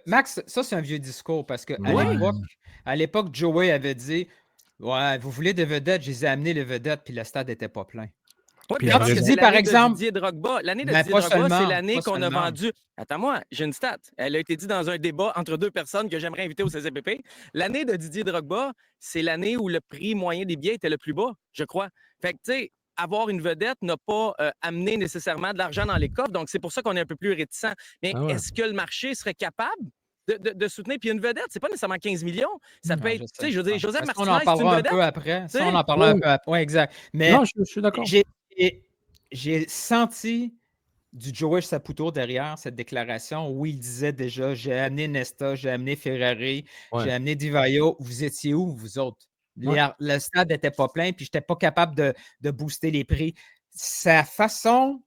Max, ça, c'est un vieux discours parce qu'à Ouais. l'époque, Joey avait dit ouais, vous voulez des vedettes, je les ai amenés les vedettes, puis le stade n'était pas plein. Oui, Puis puis il je Quand avait pense tu que raison. c'est dis, par l'année de exemple, Didier Drogba. L'année de mais Didier pas Drogba, c'est seulement, l'année pas qu'on a seulement. vendu. Attends-moi, j'ai une stat. Elle a été dit dans un débat entre deux personnes que j'aimerais inviter au CCPP. L'année de Didier Drogba, c'est l'année où le prix moyen des billets était le plus bas, je crois. Fait que, tu sais, avoir une vedette n'a pas amené nécessairement de l'argent dans les coffres. Donc, c'est pour ça qu'on est un peu plus réticent. Mais Ah ouais. est-ce que le marché serait capable de soutenir? Puis une vedette, c'est pas nécessairement 15 millions. Ça peut Ah, être, je tu sais. sais, je veux dire, Ouais. Joseph Ça, on en Martinez, c'est une parlera un vedette. peu après. Tu Ça, on sais, en parlera un peu après. Oui, exact. Mais Non, je suis d'accord. j'ai senti du Joey Saputo derrière cette déclaration où il disait déjà j'ai amené Nesta, j'ai amené Ferrari, Ouais. j'ai amené Di Vaio. Vous étiez où, vous autres? Ouais. Le stade n'était pas plein, puis je n'étais pas capable de booster les prix. Sa façon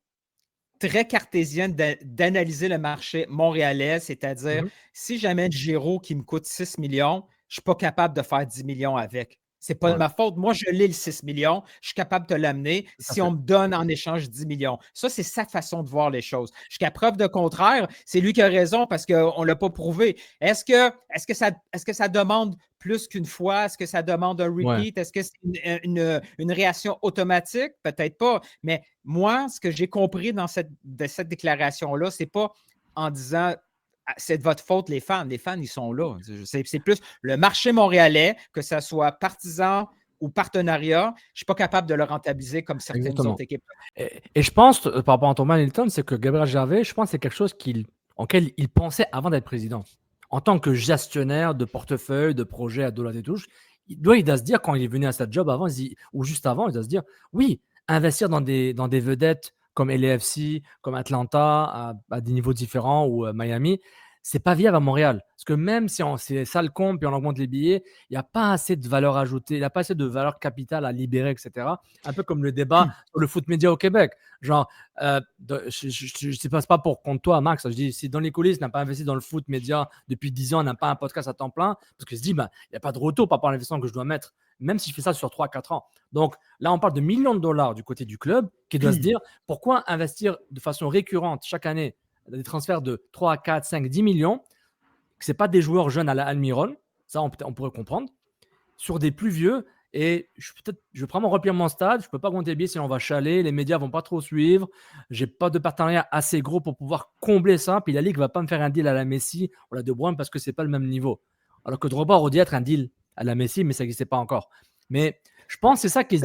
très cartésienne d'analyser le marché montréalais, c'est-à-dire Mhm. si j'amène Giro qui me coûte 6 millions, je ne suis pas capable de faire 10 millions avec. Ce n'est pas de Ouais. ma faute. Moi, je l'ai le 6 millions. Je suis capable de l'amener Tout à si fait. on me donne en échange 10 millions. Ça, c'est sa façon de voir les choses. Jusqu'à preuve de contraire, c'est lui qui a raison parce qu'on ne l'a pas prouvé. Est-ce que ça demande plus qu'une fois? Est-ce que ça demande un Ouais. repeat? Est-ce que c'est une réaction automatique? Peut-être pas. Mais moi, ce que j'ai compris de cette déclaration-là, c'est pas en disant c'est de votre faute, les fans. Les fans, ils sont là. C'est plus le marché montréalais, que ce soit partisan ou partenariat, je ne suis pas capable de le rentabiliser comme certaines Exactement. autres équipes. Et je pense, par rapport à Thomas Hamilton, c'est que Gabriel Gervais, je pense que c'est quelque chose auquel il pensait avant d'être président. En tant que gestionnaire de portefeuille, de projet à droite et touche, il doit se dire, quand il est venu à sa job avant, ou juste avant, il doit se dire, oui, investir dans des vedettes comme LAFC, comme Atlanta, à des niveaux différents, ou Miami, c'est pas viable à Montréal. Parce que même si c'est ça le compte et on augmente les billets, il n'y a pas assez de valeur ajoutée, il n'y a pas assez de valeur capitale à libérer, etc. Un peu comme le débat sur le foot média au Québec. Genre, je ne passe pas pour contre toi, Max. Je dis, si dans les coulisses, n'a pas investi dans le foot média depuis 10 ans, n'a pas un podcast à temps plein, parce que je dis, ben, il n'y a pas de retour par rapport à l'investissement que je dois mettre, même si je fais ça sur 3-4 ans. Donc là, on parle de millions de dollars du côté du club qui doit se dire, pourquoi investir de façon récurrente chaque année des transferts de 3, 4, 5, 10 millions, que ce n'est pas des joueurs jeunes à la Almiron, ça on pourrait comprendre, sur des plus vieux. Et je vais vraiment remplir mon stade. Je ne peux pas compter bien sinon on va chaler. Les médias ne vont pas trop suivre. Je n'ai pas de partenariat assez gros pour pouvoir combler ça. Puis la Ligue ne va pas me faire un deal à la Messi ou à la De Bruyne parce que ce n'est pas le même niveau. Alors que Drogba aurait dû être un deal à la Messi, mais ça n'existait pas encore. Mais je pense que c'est ça qui se dit.